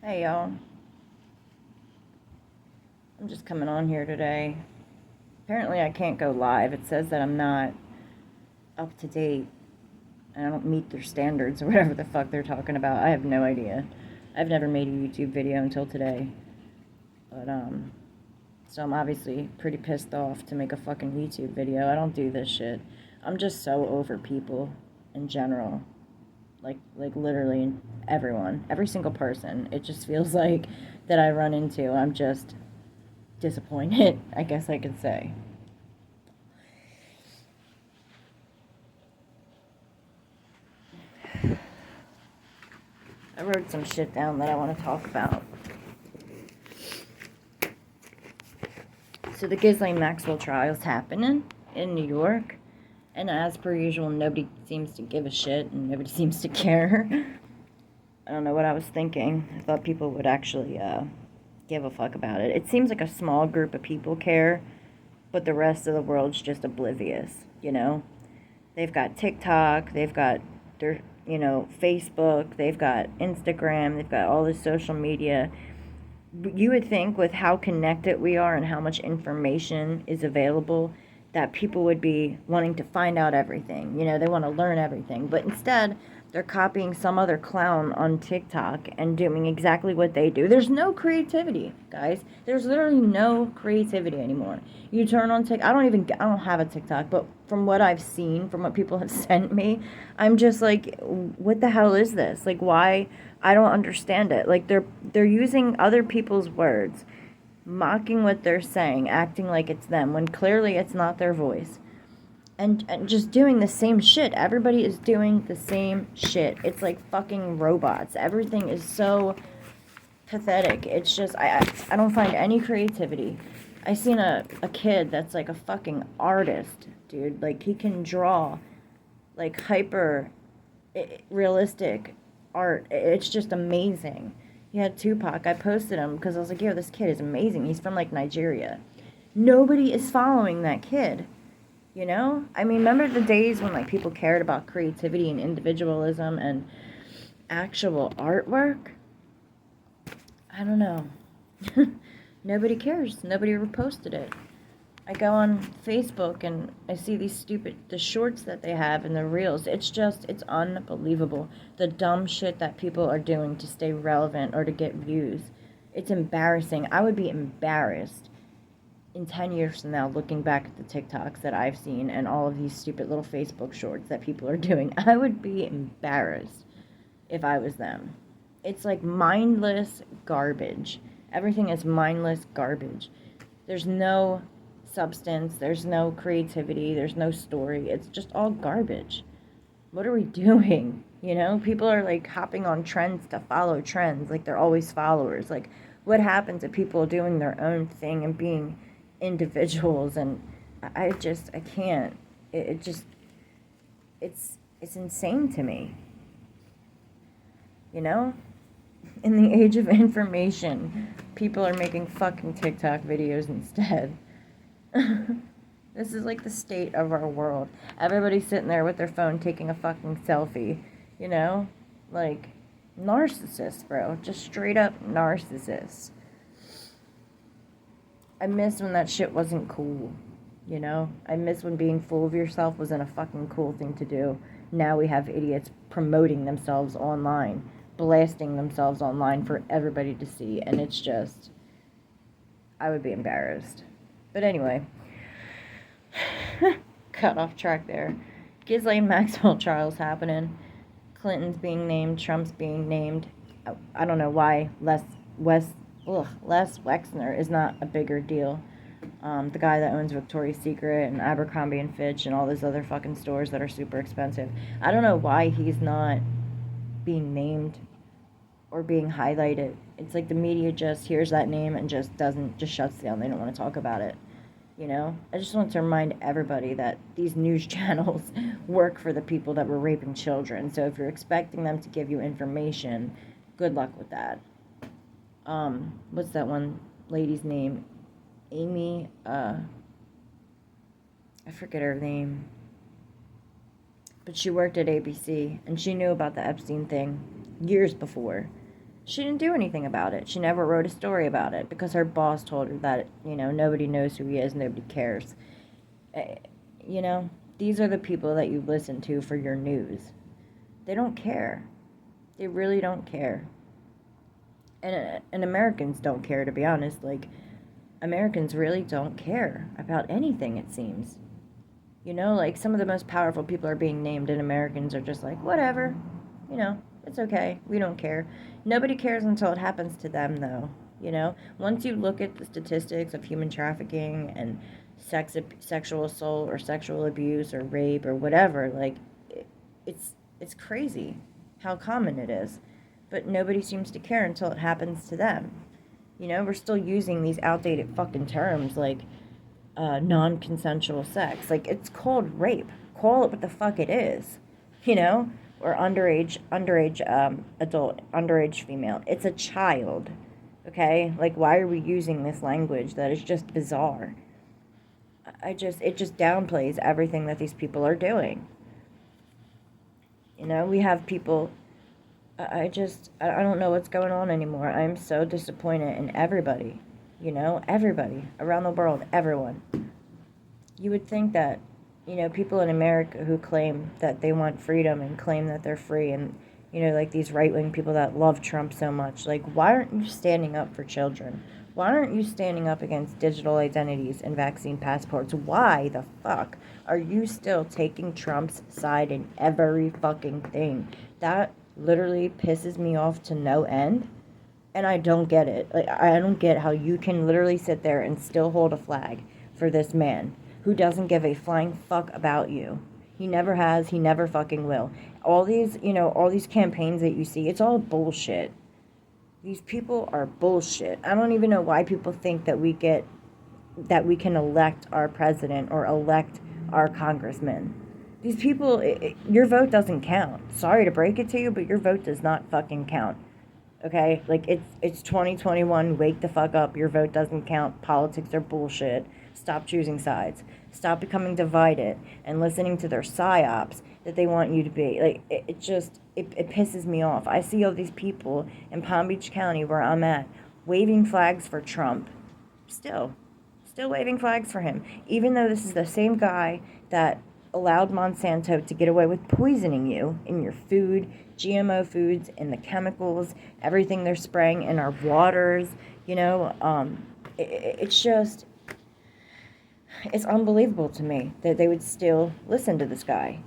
Hey y'all, I'm just coming on here today. Apparently I can't go live. It says that I'm not up to date and I don't meet their standards or whatever the fuck they're talking about. I have no idea. I've never made a YouTube video until today. But so I'm obviously pretty pissed off to make a fucking YouTube video. I don't do this shit. I'm just so over people in general. Like literally everyone, every single person. It just feels like that I run into. I'm just disappointed, I guess I could say. I wrote some shit down that I want to talk about. So the Ghislaine Maxwell trial's happening in New York, and as per usual, nobody seems to give a shit and nobody seems to care. I don't know what I was thinking. I thought people would actually give a fuck about it. It seems like a small group of people care, but the rest of the world's just oblivious, you know? They've got TikTok, they've got their, Facebook, they've got Instagram, they've got all this social media. You would think with how connected we are and how much information is available that people would be wanting to find out everything. They want to learn everything. But instead, they're copying some other clown on TikTok and doing exactly what they do. There's no creativity, guys. There's literally no creativity anymore. You turn on TikTok. I don't have a TikTok, but from what I've seen, from what people have sent me, I'm just like, what the hell is this? Like, why? I don't understand it. Like, they're using other people's words, mocking what they're saying, acting like it's them, when clearly it's not their voice. And just doing the same shit. Everybody is doing the same shit. It's like fucking robots. Everything is so pathetic. It's just, I don't find any creativity. I seen a kid that's like a fucking artist, dude. Like, he can draw, like, hyper realistic art. It's just amazing. He had Tupac. I posted him because I was like, yo, this kid is amazing. He's from, like, Nigeria. Nobody is following that kid. I mean, remember the days when, like, people cared about creativity and individualism and actual artwork? I don't know. Nobody cares. Nobody reposted it. I go on Facebook and I see the shorts that they have and the reels. It's unbelievable. The dumb shit that people are doing to stay relevant or to get views. It's embarrassing. I would be embarrassed in 10 years from now, looking back at the TikToks that I've seen and all of these stupid little Facebook shorts that people are doing. I would be embarrassed if I was them. It's like mindless garbage. Everything is mindless garbage. There's no substance, there's no creativity, there's no story. It's just all garbage. What are we doing? People are like hopping on trends to follow trends, like they're always followers. Like, what happens to people doing their own thing and being individuals? And I can't. It's insane to me. In the age of information, people are making fucking TikTok videos instead. This is like the state of our world. Everybody's sitting there with their phone taking a fucking selfie, Like, narcissists, bro. Just straight up narcissists. I miss when that shit wasn't cool, I miss when being full of yourself wasn't a fucking cool thing to do. Now we have idiots promoting themselves online, blasting themselves online for everybody to see, and it's just, I would be embarrassed. But anyway, cut off track there. Ghislaine Maxwell trial's happening. Clinton's being named, Trump's being named. I don't know why Les Wexner is not a bigger deal. The guy that owns Victoria's Secret and Abercrombie and Fitch and all those other fucking stores that are super expensive. I don't know why he's not being named or being highlighted. It's like the media just hears that name and just shuts down. They don't want to talk about it. I just want to remind everybody that these news channels work for the people that were raping children. So if you're expecting them to give you information, good luck with that. What's that one lady's name? Amy, I forget her name. But she worked at ABC, and she knew about the Epstein thing years before. She didn't do anything about it. She never wrote a story about it because her boss told her that, nobody knows who he is, nobody cares. Eh, You know, these are the people that you listen to for your news. They don't care. They really don't care. And Americans don't care, to be honest. Like, Americans really don't care about anything, it seems. Like some of the most powerful people are being named, and Americans are just like, whatever. It's okay. We don't care. Nobody cares until it happens to them, though. Once you look at the statistics of human trafficking and sexual assault or sexual abuse or rape or whatever, like, it's crazy how common it is. But nobody seems to care until it happens to them. We're still using these outdated fucking terms like non-consensual sex. Like, it's called rape. Call it what the fuck it is. Or underage adult, underage female. It's a child. Okay? Like, why are we using this language that is just bizarre? It just downplays everything that these people are doing. We have people. I don't know what's going on anymore. I'm so disappointed in everybody. Everybody around the world, everyone. You would think that, people in America who claim that they want freedom and claim that they're free, and, like these right-wing people that love Trump so much, like, why aren't you standing up for children? Why aren't you standing up against digital identities and vaccine passports? Why the fuck are you still taking Trump's side in every fucking thing? That literally pisses me off to no end. And I don't get it. Like, I don't get how you can literally sit there and still hold a flag for this man who doesn't give a flying fuck about you. He never has. He never fucking will. All these campaigns that you see, it's all bullshit. These people are bullshit. I don't even know why people think that we can elect our president or elect our congressman. These people, your vote doesn't count. Sorry to break it to you, but your vote does not fucking count. Okay? Like, it's 2021. Wake the fuck up. Your vote doesn't count. Politics are bullshit. Stop choosing sides. Stop becoming divided and listening to their psyops that they want you to be. Like, it pisses me off. I see all these people in Palm Beach County, where I'm at, waving flags for Trump. Still waving flags for him. Even though this is the same guy that allowed Monsanto to get away with poisoning you in your food, GMO foods, in the chemicals, everything they're spraying in our waters, it's unbelievable to me that they would still listen to this guy.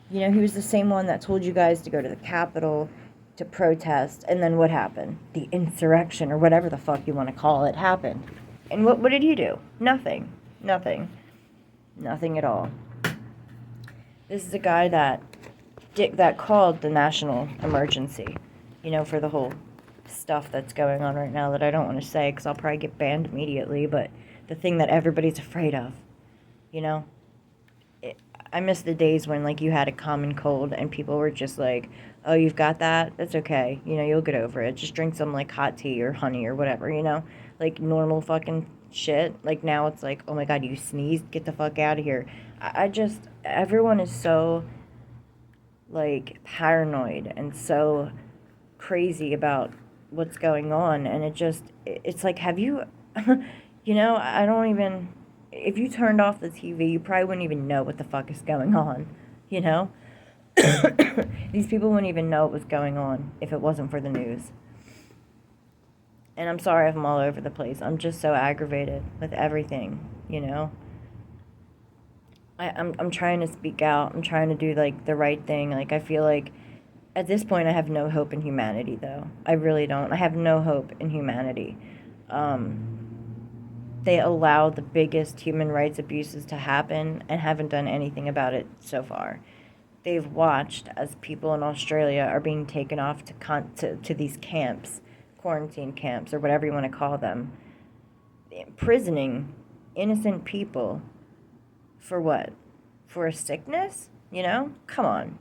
He was the same one that told you guys to go to the Capitol to protest, and then what happened? The insurrection, or whatever the fuck you want to call it, happened. And what did he do? Nothing at all. This is a guy that called the national emergency, for the whole stuff that's going on right now that I don't want to say because I'll probably get banned immediately, but the thing that everybody's afraid of, I miss the days when, like, you had a common cold and people were just like, oh, you've got that? That's okay. You'll get over it. Just drink some, like, hot tea or honey or whatever, like normal fucking shit. Like, now it's like, oh my God, you sneezed? Get the fuck out of here. Everyone is so, like, paranoid and so crazy about what's going on, and it's like, have you, I don't even, if you turned off the TV, you probably wouldn't even know what the fuck is going on, These people wouldn't even know what was going on if it wasn't for the news. And I'm sorry if I'm all over the place. I'm just so aggravated with everything, I'm trying to speak out. I'm trying to do, like, the right thing. Like, I feel like at this point I have no hope in humanity, though. I really don't. I have no hope in humanity. They allow the biggest human rights abuses to happen and haven't done anything about it so far. They've watched as people in Australia are being taken off to these camps, quarantine camps, or whatever you want to call them, imprisoning innocent people for what? For a sickness? Come on.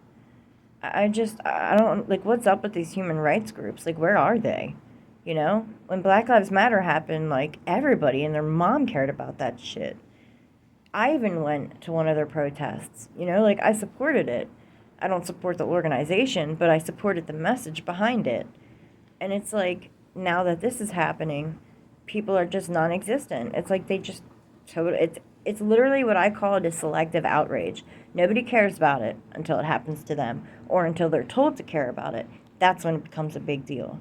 I don't, like, what's up with these human rights groups? Like, where are they? When Black Lives Matter happened, like, everybody and their mom cared about that shit. I even went to one of their protests, like, I supported it. I don't support the organization, but I supported the message behind it. And it's like, now that this is happening, people are just non-existent. It's like they just it's literally what I call it, a selective outrage. Nobody cares about it until it happens to them, or until they're told to care about it. That's when it becomes a big deal.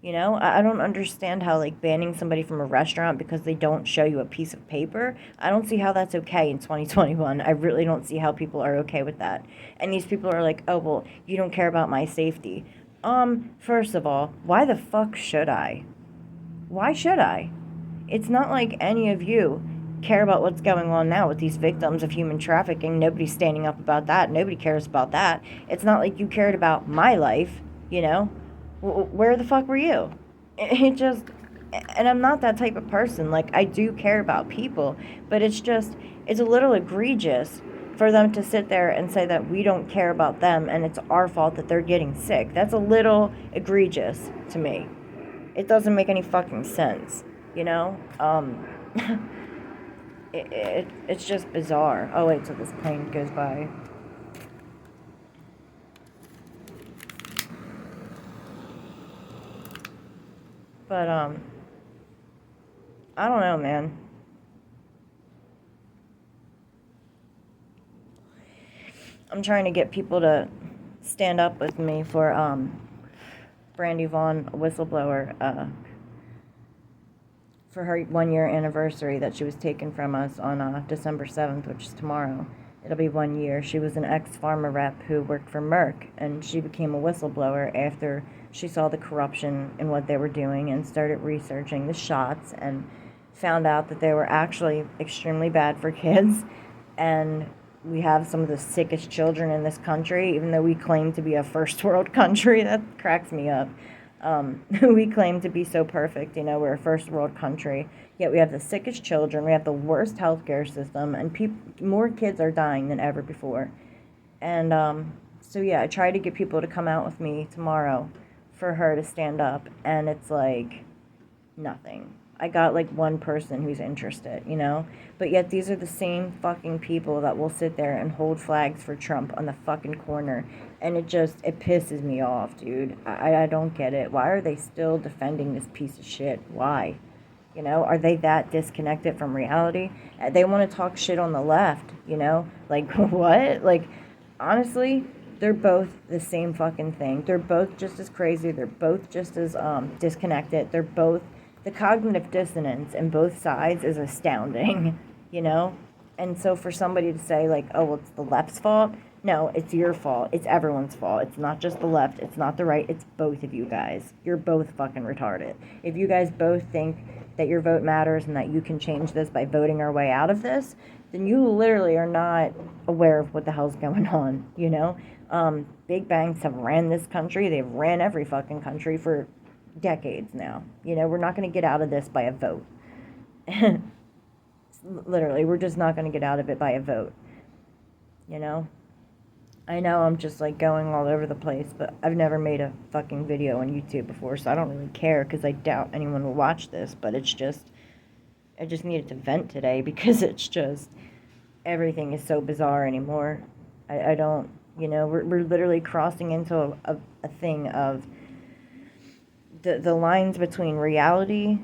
You know, I don't understand how, like, banning somebody from a restaurant because they don't show you a piece of paper, I don't see how that's okay in 2021. I really don't see how people are okay with that. And these people are like, oh, well, you don't care about my safety. First of all, why the fuck should I? Why should I? It's not like any of you care about what's going on now with these victims of human trafficking. Nobody's standing up about that. Nobody cares about that. It's not like you cared about my life, you know? Where the fuck were you? It just, and I'm not that type of person. Like, I do care about people, but it's a little egregious for them to sit there and say that we don't care about them and it's our fault that they're getting sick. That's a little egregious to me. It doesn't make any fucking sense, you know? It's just bizarre. Oh, wait till this plane goes by. But, I don't know, man. I'm trying to get people to stand up with me for, Brandy Vaughn, a whistleblower, for her 1-year anniversary that she was taken from us on December 7th, which is tomorrow. It'll be 1 year. She was an ex-pharma rep who worked for Merck, and she became a whistleblower after she saw the corruption in what they were doing and started researching the shots and found out that they were actually extremely bad for kids. And we have some of the sickest children in this country, even though we claim to be a first world country. That cracks me up. We claim to be so perfect, you know, we're a first world country, yet we have the sickest children, we have the worst healthcare system, and more kids are dying than ever before. And so yeah, I try to get people to come out with me tomorrow for her to stand up, and it's like nothing. I got like one person who's interested, you know? But yet these are the same fucking people that will sit there and hold flags for Trump on the fucking corner. And it pisses me off, dude. I don't get it. Why are they still defending this piece of shit? Why? You know, are they that disconnected from reality? They want to talk shit on the left, you know? Like, what? Like, honestly, they're both the same fucking thing. They're both just as crazy. They're both just as disconnected. They're both... The cognitive dissonance in both sides is astounding, you know? And so for somebody to say, like, oh, well, it's the left's fault, no, it's your fault. It's everyone's fault. It's not just the left. It's not the right. It's both of you guys. You're both fucking retarded. If you guys both think that your vote matters and that you can change this by voting our way out of this, then you literally are not aware of what the hell's going on, you know? Big banks have ran this country. They've ran every fucking country for decades now. You know, we're not going to get out of this by a vote. Literally, we're just not going to get out of it by a vote. You know? I know I'm just like going all over the place, but I've never made a fucking video on YouTube before, so I don't really care because I doubt anyone will watch this, but it's just, I just needed to vent today because it's just, everything is so bizarre anymore. I don't, you know, we're literally crossing into a thing of the lines between reality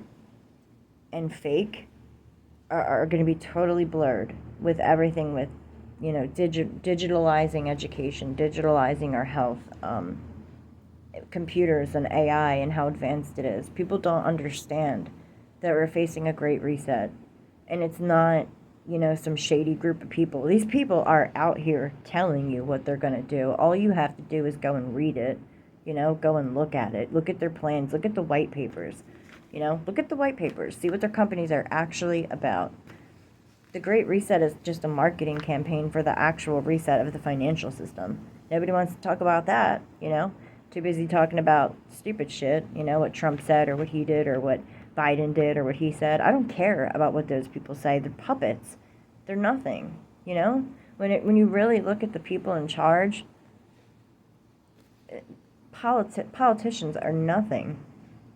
and fake are going to be totally blurred with everything, with, you know, digitalizing education, digitalizing our health, computers and AI and how advanced it is. People don't understand that we're facing a great reset. And it's not, you know, some shady group of people. These people are out here telling you what they're going to do. All you have to do is go and read it, you know, go and look at it. Look at their plans. Look at the white papers. You know, look at the white papers. See what their companies are actually about. The Great Reset is just a marketing campaign for the actual reset of the financial system. Nobody wants to talk about that, you know? Too busy talking about stupid shit, you know, what Trump said or what he did or what Biden did or what he said. I don't care about what those people say. They're puppets. They're nothing, you know? When you really look at the people in charge, politicians are nothing,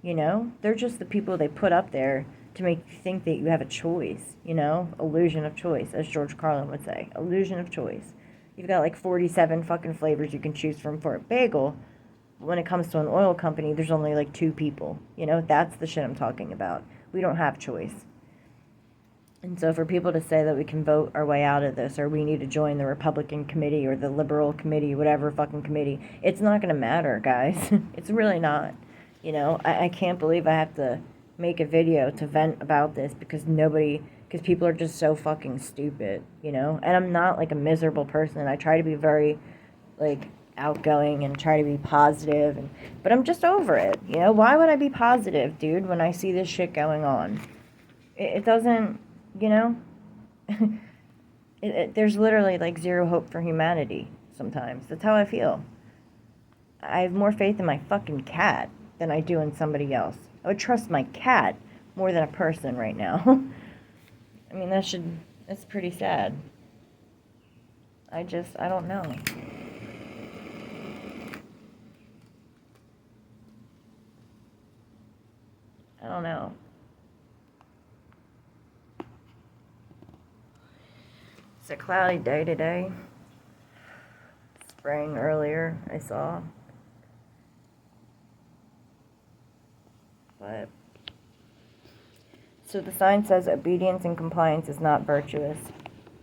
you know? They're just the people they put up there to make you think that you have a choice, you know? Illusion of choice, as George Carlin would say. Illusion of choice. You've got like 47 fucking flavors you can choose from for a bagel, When it comes to an oil company, there's only like 2 people. You know, that's the shit I'm talking about. We don't have choice. And so for people to say that we can vote our way out of this, or we need to join the Republican committee or the liberal committee, whatever fucking committee, it's not going to matter, guys. It's really not. You know, I can't believe I have to make a video to vent about this because people are just so fucking stupid, you know? And I'm not like a miserable person. I try to be very, like, outgoing and try to be positive, but I'm just over it, you know? Why would I be positive, dude, when I see this shit going on? It doesn't... You know, there's literally like zero hope for humanity sometimes. That's how I feel. I have more faith in my fucking cat than I do in somebody else. I would trust my cat more than a person right now. I mean, that's pretty sad. I don't know. I don't know. It's a cloudy day today. Spraying earlier, I saw. But so the sign says obedience and compliance is not virtuous.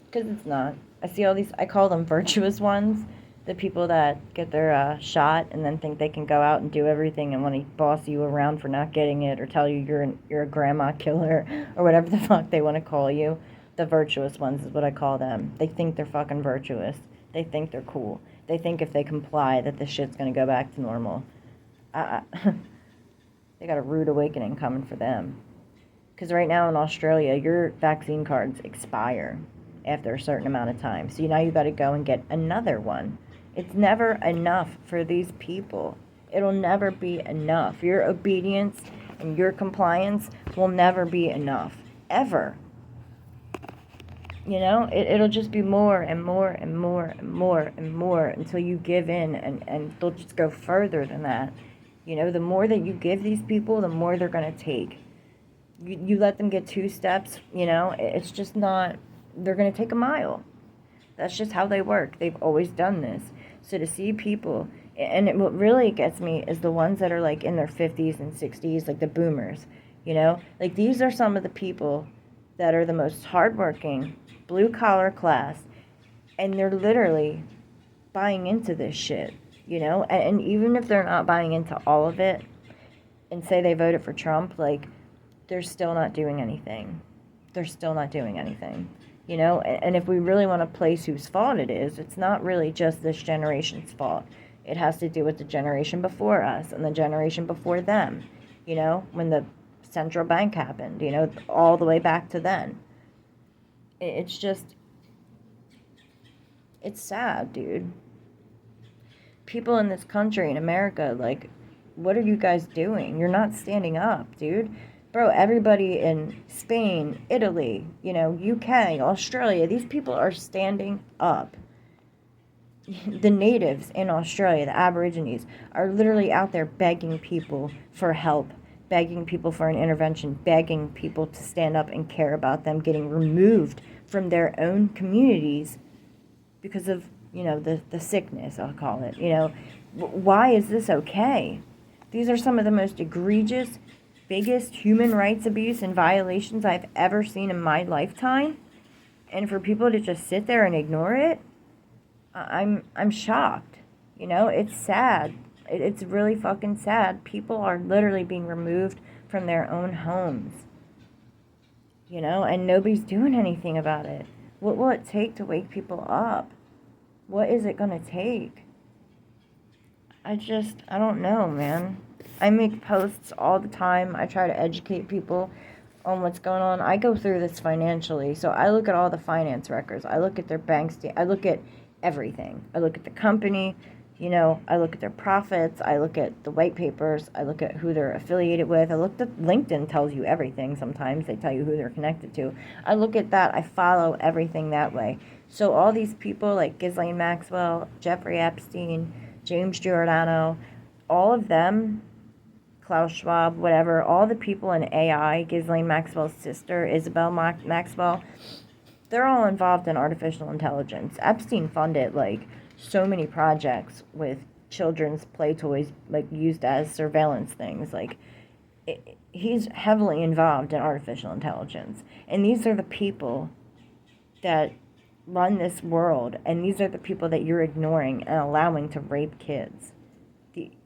Because it's not. I see all these, I call them virtuous ones. The people that get their shot and then think they can go out and do everything and want to boss you around for not getting it or tell you you're a grandma killer or whatever the fuck they want to call you. The virtuous ones is what I call them. They think they're fucking virtuous. They think they're cool. They think if they comply that this shit's going to go back to normal. They got a rude awakening coming for them. Because right now in Australia, your vaccine cards expire after a certain amount of time. So now you got to go and get another one. It's never enough for these people. It'll never be enough. Your obedience and your compliance will never be enough. Ever. You know, it'll just be more and more and more and more and more until you give in, and they'll just go further than that. You know, the more that you give these people, the more they're going to take. You let them get 2 steps, you know, it's just not, they're going to take a mile. That's just how they work. They've always done this. So to see people, and what really gets me is the ones that are like in their 50s and 60s, like the boomers, you know, like these are some of the people that are the most hardworking, blue-collar class, and they're literally buying into this shit, you know? And even if they're not buying into all of it, and say they voted for Trump, like, they're still not doing anything. They're still not doing anything, you know? And if we really want to place whose fault it is, it's not really just this generation's fault. It has to do with the generation before us and the generation before them, you know? When the central bank happened, you know, all the way back to then. It's just, it's sad, dude. People in this country, in America, like, what are you guys doing? You're not standing up, dude. Bro, everybody in Spain, Italy, you know, UK, Australia, these people are standing up. The natives in Australia, the Aborigines, are literally out there begging people for help, begging people for an intervention, begging people to stand up and care about them getting removed from their own communities because of, you know, the sickness, I'll call it. You know, why is this okay? These are some of the most egregious, biggest human rights abuse and violations I've ever seen in my lifetime. And for people to just sit there and ignore it, I'm shocked. You know, it's sad. It's really fucking sad. People are literally being removed from their own homes. You know, and nobody's doing anything about it. What will it take to wake people up? What is it going to take? I don't know, man. I make posts all the time. I try to educate people on what's going on. I go through this financially. So I look at all the finance records. I look at their bank statement. I look at everything. I look at the company. You know, I look at their profits, I look at the white papers, I look at who they're affiliated with, I look at LinkedIn tells you everything sometimes, they tell you who they're connected to. I look at that, I follow everything that way. So all these people like Ghislaine Maxwell, Jeffrey Epstein, James Giordano, all of them, Klaus Schwab, whatever, all the people in AI, Ghislaine Maxwell's sister, Isabel Maxwell, they're all involved in artificial intelligence. Epstein funded, like, so many projects with children's play toys, like, used as surveillance things. Like, he's heavily involved in artificial intelligence. And these are the people that run this world, and these are the people that you're ignoring and allowing to rape kids.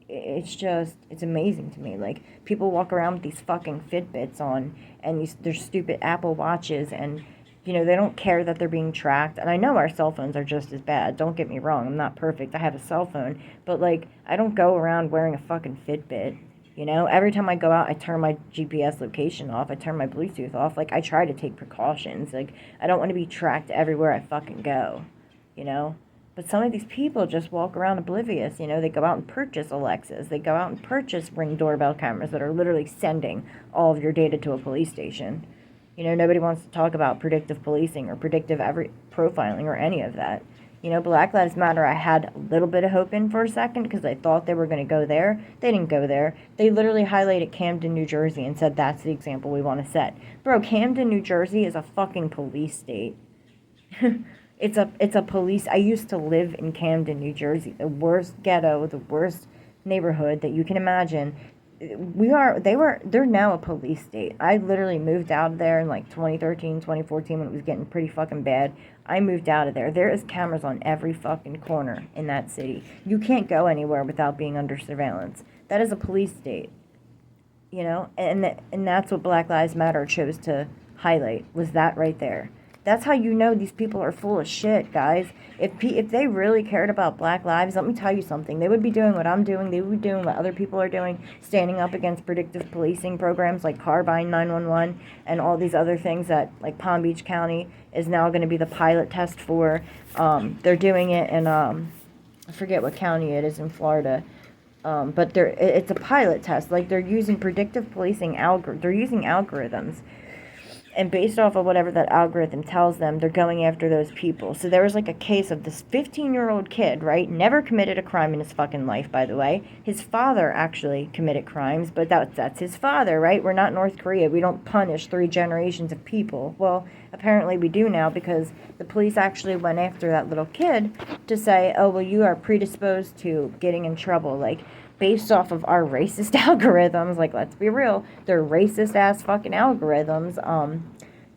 It's amazing to me. Like, people walk around with these fucking Fitbits on, and their stupid Apple Watches, and, you know, they don't care that they're being tracked. And I know our cell phones are just as bad. Don't get me wrong. I'm not perfect. I have a cell phone. But, like, I don't go around wearing a fucking Fitbit. You know, every time I go out, I turn my GPS location off. I turn my Bluetooth off. Like, I try to take precautions. Like, I don't want to be tracked everywhere I fucking go, you know? But some of these people just walk around oblivious, you know? They go out and purchase Alexas. They go out and purchase Ring doorbell cameras that are literally sending all of your data to a police station. You know, nobody wants to talk about predictive policing or predictive profiling or any of that. You know, Black Lives Matter, I had a little bit of hope in for a second because I thought they were going to go there. They didn't go there. They literally highlighted Camden, New Jersey and said that's the example we want to set. Bro, Camden, New Jersey is a fucking police state. It's a police. I used to live in Camden, New Jersey, the worst ghetto, the worst neighborhood that you can imagine. They're now a police state. I literally moved out of there in like 2013, 2014 when it was getting pretty fucking bad. I moved out of there. There is cameras on every fucking corner in that city. You can't go anywhere without being under surveillance. That is a police state. You know, and that's what Black Lives Matter chose to highlight, was that right there. That's how you know these people are full of shit, guys. If they really cared about Black lives, let me tell you something. They would be doing what I'm doing. They would be doing what other people are doing, standing up against predictive policing programs like Carbine 911 and all these other things that, like, Palm Beach County is now going to be the pilot test for. They're doing it in, I forget what county it is in Florida. But it's a pilot test. Like, they're using predictive policing they're using algorithms. And based off of whatever that algorithm tells them, they're going after those people. So there was like a case of this 15-year-old kid, right? Never committed a crime in his fucking life, by the way. His father actually committed crimes, but that's his father, right? We're not North Korea. We don't punish 3 generations of people. Well, apparently we do now because the police actually went after that little kid to say, oh, well, you are predisposed to getting in trouble. Like, based off of our racist algorithms, like, let's be real, they're racist-ass fucking algorithms,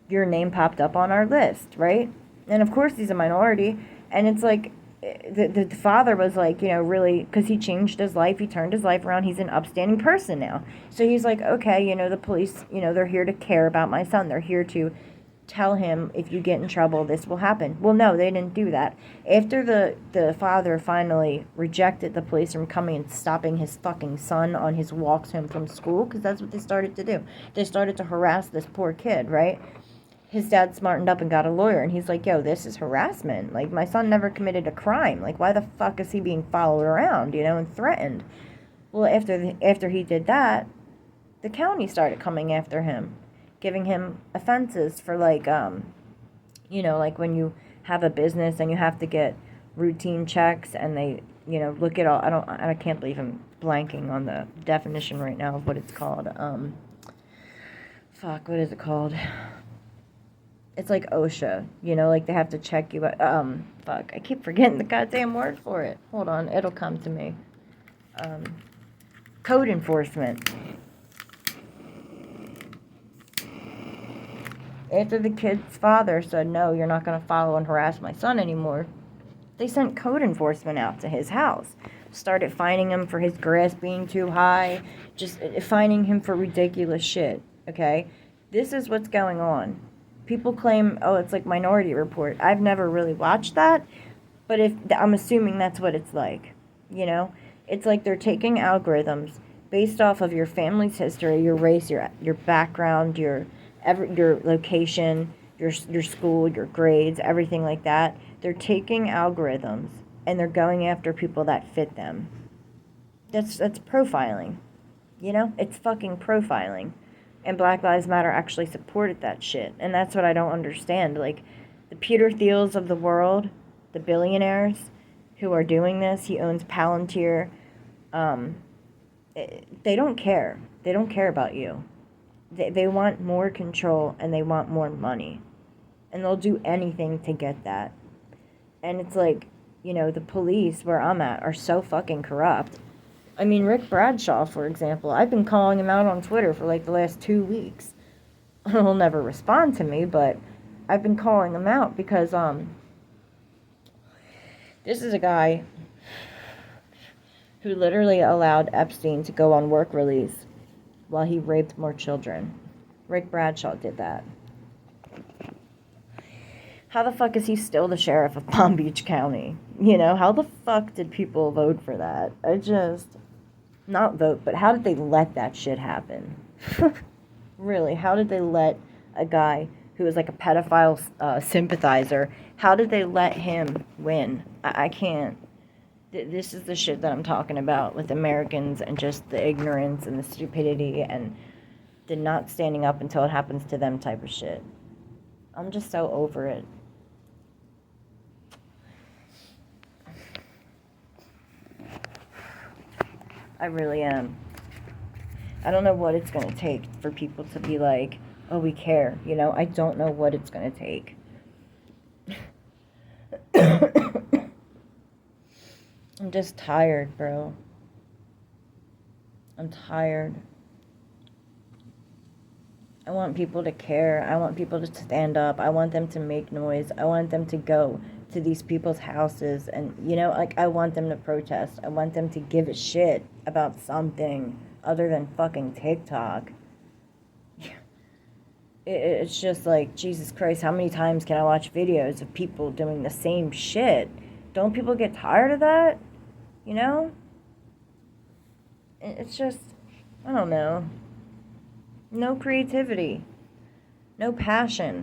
your name popped up on our list, right? And, of course, he's a minority, and it's like, the father was like, you know, really, because he changed his life, he turned his life around, he's an upstanding person now. So he's like, okay, you know, the police, you know, they're here to care about my son, they're here to tell him, if you get in trouble, this will happen. Well, no, they didn't do that. After the father finally rejected the police from coming and stopping his fucking son on his walks home from school, because that's what they started to do. They started to harass this poor kid, right? His dad smartened up and got a lawyer, and he's like, yo, this is harassment. Like, my son never committed a crime. Like, why the fuck is he being followed around, you know, and threatened? Well, after he did that, the county started coming after him, giving him offenses for, like, you know, like when you have a business and you have to get routine checks and they, you know, look at all, I can't believe I'm blanking on the definition right now of what it's called. What is it called? It's like OSHA, you know, like they have to check you out. I keep forgetting the goddamn word for it. Hold on, it'll come to me. Code enforcement. After the kid's father said, no, you're not going to follow and harass my son anymore, they sent code enforcement out to his house. Started fining him for his grass being too high, just fining him for ridiculous shit, okay? This is what's going on. People claim, oh, it's like Minority Report. I've never really watched that, but I'm assuming that's what it's like, you know? It's like they're taking algorithms based off of your family's history, your race, your background, your location, your school, your grades, everything like that. They're taking algorithms and they're going after people that fit them. That's profiling. You know? It's fucking profiling. And Black Lives Matter actually supported that shit. And that's what I don't understand. Like, the Peter Thiels of the world, the billionaires who are doing this, he owns Palantir, they don't care. They don't care about you. They want more control and they want more money. And they'll do anything to get that. And it's like, you know, the police where I'm at are so fucking corrupt. I mean, Rick Bradshaw, for example, I've been calling him out on Twitter for like the last 2 weeks. He'll never respond to me, but I've been calling him out because, this is a guy who literally allowed Epstein to go on work release while he raped more children. Rick Bradshaw did that. How the fuck is he still the sheriff of Palm Beach County? You know, how the fuck did people vote for that? Not vote, but how did they let that shit happen? Really, how did they let a guy who was like a pedophile sympathizer, how did they let him win? I can't. This is the shit that I'm talking about with Americans and just the ignorance and the stupidity and the not standing up until it happens to them type of shit. I'm just so over it. I really am. I don't know what it's going to take for people to be like, oh, we care. You know, I don't know what it's going to take. I'm just tired, bro. I'm tired. I want people to care. I want people to stand up. I want them to make noise. I want them to go to these people's houses and, you know, like, I want them to protest. I want them to give a shit about something other than fucking TikTok. It's just like, Jesus Christ, how many times can I watch videos of people doing the same shit? Don't people get tired of that? You know? It's just, I don't know. No creativity. No passion.